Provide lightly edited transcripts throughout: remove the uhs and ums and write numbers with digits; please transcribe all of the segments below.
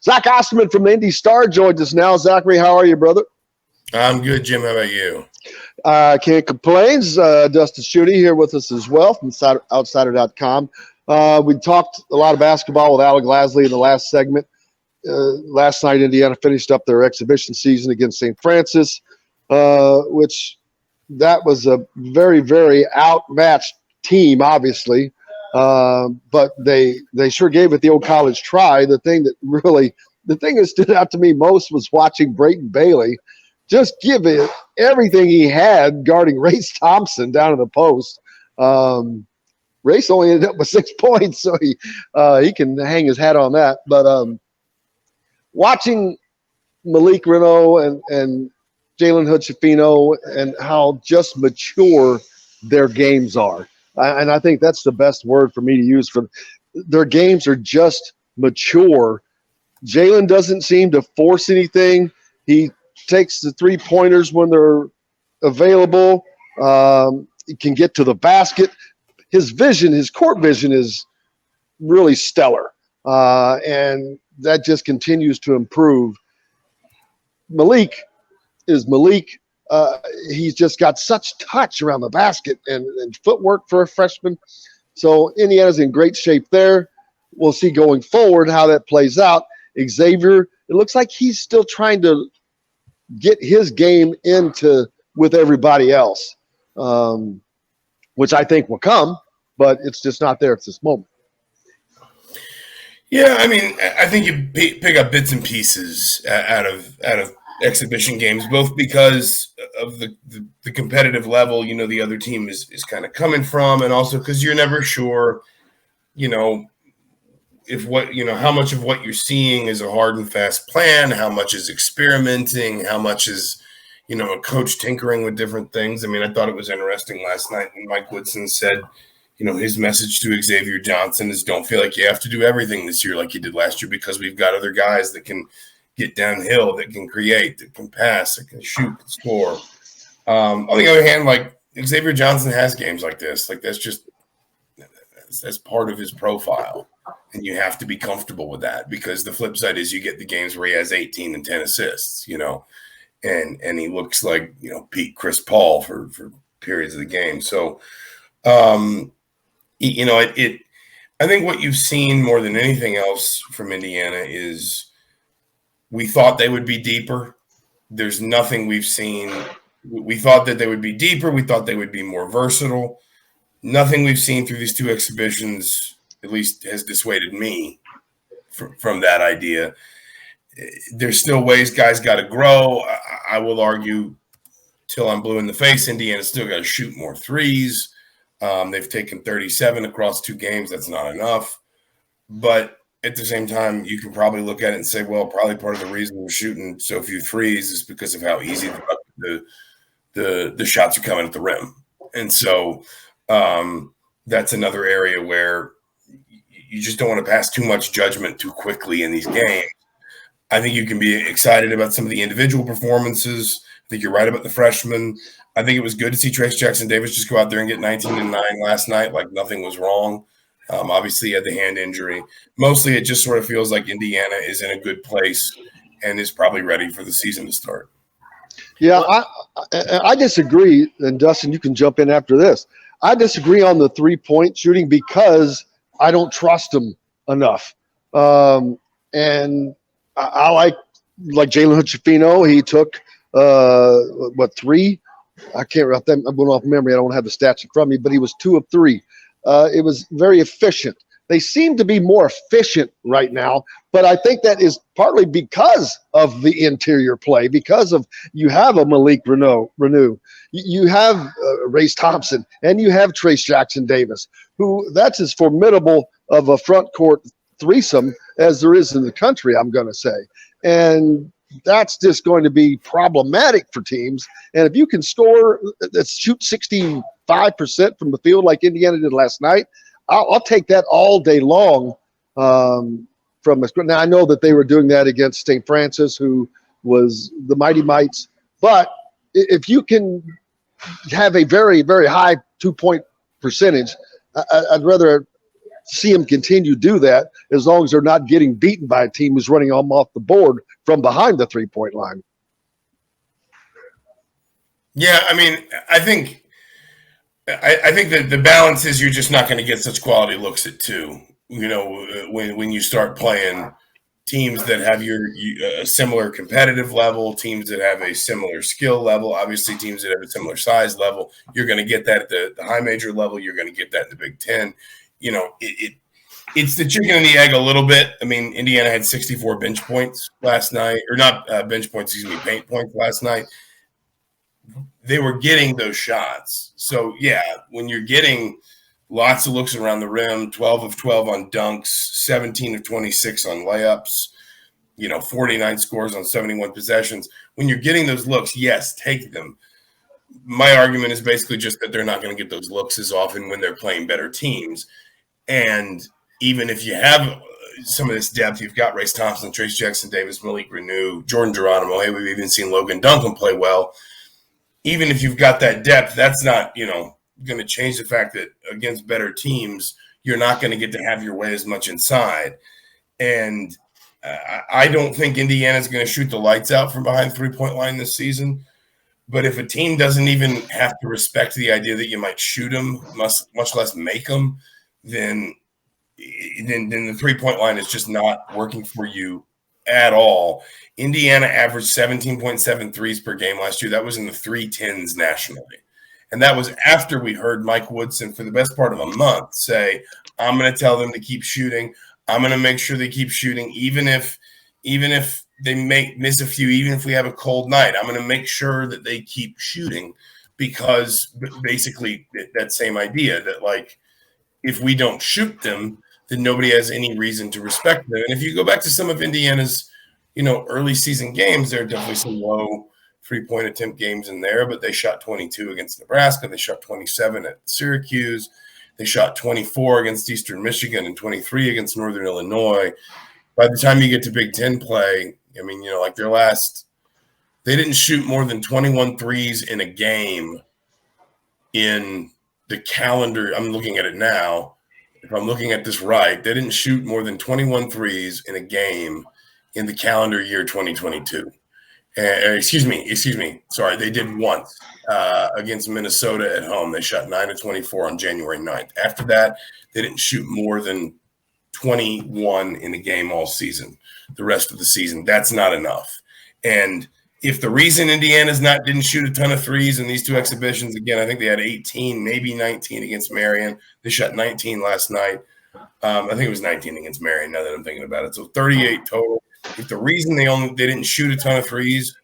Zach Osterman from the Indy Star joins us now. Zachary, how are you, brother? I'm good, Jim. How about you? Can't complain. Dustin Schutte here with us as well from Outsider.com. We talked a lot of basketball with Alec Lasley in the last segment. Last night, Indiana finished up their exhibition season against St. Francis, which that was a very, very outmatched team, obviously. But they sure gave it the old college try. The thing that stood out to me most was watching Brayton Bailey just give it everything he had guarding Race Thompson down in the post. Race only ended up with 6 points, so he can hang his hat on that. But watching Malik Renault and Jalen Hood-Schifino and how just mature their games are. And I think that's the best word for me to use. For their games are just mature. Jalen doesn't seem to force anything. He takes the three-pointers when they're available. He can get to the basket. His court vision is really stellar. And that just continues to improve. Malik is Malik. He's just got such touch around the basket and footwork for a freshman. So Indiana's in great shape there. We'll see going forward how that plays out. Xavier, it looks like he's still trying to get his game with everybody else, which I think will come, but it's just not there at this moment. Yeah, I mean, I think you pick up bits and pieces out of exhibition games, both because of the competitive level, the other team is kind of coming from, and also because you're never sure, how much of what you're seeing is a hard and fast plan, how much is experimenting, how much is, a coach tinkering with different things. I mean, I thought it was interesting last night when Mike Woodson said, his message to Xavier Johnson is don't feel like you have to do everything this year like you did last year because we've got other guys that can get downhill, that can create, that can pass, that can shoot, can score. On the other hand, like Xavier Johnson has games like this. Like that's part of his profile. And you have to be comfortable with that because the flip side is you get the games where he has 18 and 10 assists, and he looks like, Pete Chris Paul for periods of the game. So, I think what you've seen more than anything else from Indiana is we thought they would be deeper. There's nothing we've seen. We thought that they would be deeper. We thought they would be more versatile. Nothing we've seen through these two exhibitions, at least, has dissuaded me from that idea. There's still ways guys got to grow. I will argue till I'm blue in the face, Indiana's still got to shoot more threes. They've taken 37 across 2 games. That's not enough. But at the same time, you can probably look at it and say, well, probably part of the reason we're shooting so few threes is because of how easy the shots are coming at the rim. And so that's another area where you just don't want to pass too much judgment too quickly in these games. I think you can be excited about some of the individual performances. I think you're right about the freshmen. I think it was good to see Trace Jackson Davis just go out there and get 19 and 9 last night, like nothing was wrong. Obviously, he had the hand injury. Mostly, it just sort of feels like Indiana is in a good place and is probably ready for the season to start. Yeah, I disagree, and Dustin, you can jump in after this. I disagree on the three-point shooting because I don't trust them enough. And I like Jalen Hood-Schifino. He took, 3? I can't remember. I'm going off memory. I don't have the stats in front of me, but he was 2 of 3. It was very efficient. They seem to be more efficient right now, but I think that is partly because of the interior play, because of you have a Malik Reneau, you have Race Thompson, and you have Trace Jackson Davis, who that's as formidable of a front court threesome as there is in the country, I'm going to say. And that's just going to be problematic for teams. And if you can shoot 65% from the field like Indiana did last night, I'll take that all day long. Now I know that they were doing that against St. Francis, who was the Mighty Mites. But if you can have a very, very high 2-point percentage, I'd rather see them continue to do that as long as they're not getting beaten by a team who's running them off the board from behind the 3-point line. Yeah, I mean, I think that the balance is you're just not going to get such quality looks at 2. You know, when you start playing teams that have a similar competitive level, teams that have a similar skill level, obviously teams that have a similar size level, you're going to get that at the high major level. You're going to get that in the Big Ten. You know, it's the chicken and the egg a little bit. I mean, Indiana had 64 bench points last night, or not bench points, excuse me, paint points last night. They were getting those shots. So, yeah, when you're getting lots of looks around the rim, 12 of 12 on dunks, 17 of 26 on layups, 49 scores on 71 possessions. When you're getting those looks, yes, take them. My argument is basically just that they're not going to get those looks as often when they're playing better teams. And even if you have some of this depth, you've got Race Thompson, Trace Jackson Davis, Malik Renew, Jordan Geronimo. Hey, we've even seen Logan Duncan play well. Even if you've got that depth, that's not, going to change the fact that against better teams, you're not going to get to have your way as much inside. And I don't think Indiana's going to shoot the lights out from behind the 3-point line this season. But if a team doesn't even have to respect the idea that you might shoot them, much less make them, then the 3-point line is just not working for you at all. Indiana averaged 17.7 threes per game last year. That was in the 310s nationally. And that was after we heard Mike Woodson for the best part of a month say, I'm going to tell them to keep shooting. I'm going to make sure they keep shooting, even if they miss a few, even if we have a cold night. I'm going to make sure that they keep shooting, because basically that same idea that, like, if we don't shoot them, then nobody has any reason to respect them. And if you go back to some of Indiana's, early season games, there are definitely some low 3-point attempt games in there, but they shot 22 against Nebraska. They shot 27 at Syracuse. They shot 24 against Eastern Michigan and 23 against Northern Illinois. By the time you get to Big Ten play, I mean, like they didn't shoot more than 21 threes in a game in the calendar. I'm looking at it now. If I'm looking at this right, they didn't shoot more than 21 threes in a game in the calendar year 2022. Excuse me. Sorry, they did once against Minnesota at home. They shot 9 of 24 on January 9th. After that, they didn't shoot more than 21 in a game all season. The rest of the season, that's not enough. And if the reason Indiana's didn't shoot a ton of threes in these 2 exhibitions, again, I think they had 18, maybe 19 against Marion. They shot 19 last night. I think it was 19 against Marion, now that I'm thinking about it. So 38 total. If the reason they didn't shoot a ton of threes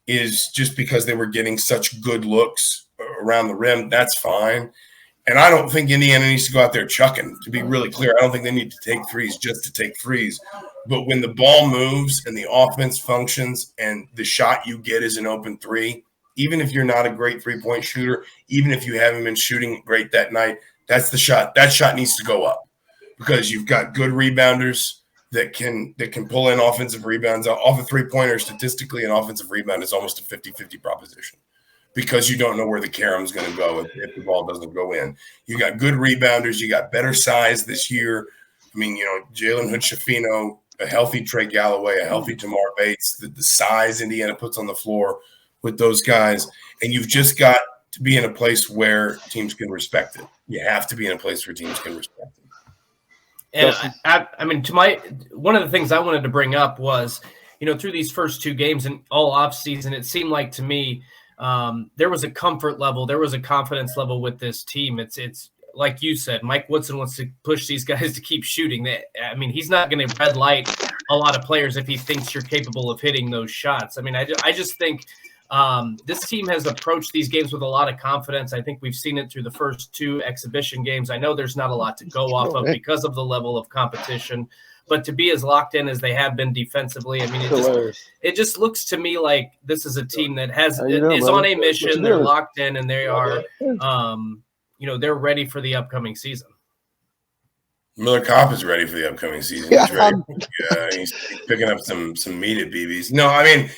is just because they were getting such good looks around the rim, that's fine. And I don't think Indiana needs to go out there chucking. To be really clear, I don't think they need to take threes just to take threes. But when the ball moves and the offense functions and the shot you get is an open 3, even if you're not a great 3-point shooter, even if you haven't been shooting great that night, that's the shot. That shot needs to go up, because you've got good rebounders that can pull in offensive rebounds. Off a 3-pointer, statistically, an offensive rebound is almost a 50-50 proposition, because you don't know where the carom's going to go if the ball doesn't go in. You got good rebounders. You got better size this year. I mean, Jalen Hood-Schifino, a healthy Trey Galloway, a healthy Tamar Bates, the size Indiana puts on the floor with those guys. And you've just got to be in a place where teams can respect it. You have to be in a place where teams can respect it. And I mean, one of the things I wanted to bring up was, through these first 2 games and all off season, it seemed like to me there was a comfort level, there was a confidence level with this team. It's like you said, Mike Woodson wants to push these guys to keep shooting. I mean, he's not going to red light a lot of players if he thinks you're capable of hitting those shots. I mean, I just think this team has approached these games with a lot of confidence. I think we've seen it through the first 2 exhibition games. I know there's not a lot to go off of because of the level of competition, but to be as locked in as they have been defensefully, I mean, it just looks to me like this is a team that is on a mission. They're locked in, and they are, they're ready for the upcoming season. Miller Kopp is ready for the upcoming season. He's picking up some meat at BB's. No, I mean,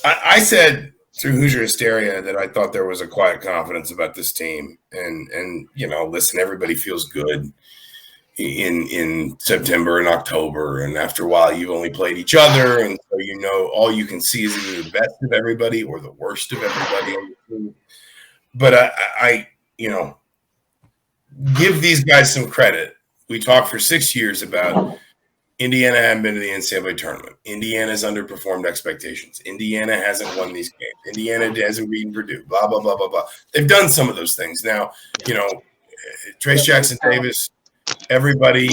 I said through Hoosier Hysteria that I thought there was a quiet confidence about this team. And listen, everybody feels good. in September and October, and after a while you've only played each other, and so all you can see is either the best of everybody or the worst of everybody. But I give these guys some credit. We talked for 6 years about Indiana hadn't been to the NCAA tournament. Indiana's underperformed expectations. Indiana hasn't won these games. Indiana hasn't beaten Purdue. Blah blah blah blah blah. They've done some of those things. Now, Trace Jackson Davis. Everybody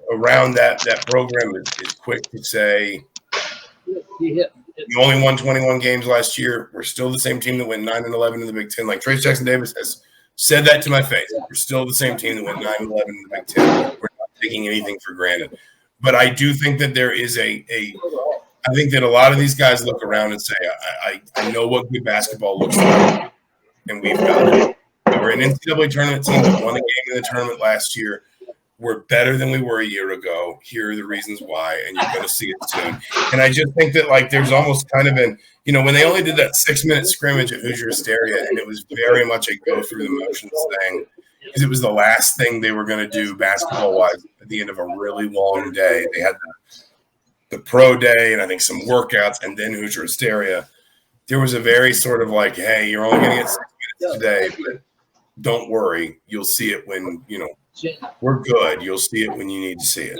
around that program is quick to say, you only won 21 games last year. We're still the same team that went 9-11 in the Big Ten. Like Trace Jackson Davis has said that to my face. We're still the same team that went 9-11 in the Big Ten. We're not taking anything for granted. But I do think that there is I think that a lot of these guys look around and say, I know what good basketball looks like, and we've got it. We're an NCAA tournament team that won a game in the tournament last year. We're better than we were a year ago. Here are the reasons why, and you're going to see it soon. And I just think that, there's almost kind of when they only did that 6-minute scrimmage at Hoosier Hysteria, and it was very much a go through the motions thing, because it was the last thing they were going to do basketball-wise at the end of a really long day. They had the pro day and I think some workouts, and then Hoosier Hysteria. There was a very sort of hey, you're only going to get 6 minutes today, but don't worry. You'll see it when, we're good. You'll see it when you need to see it.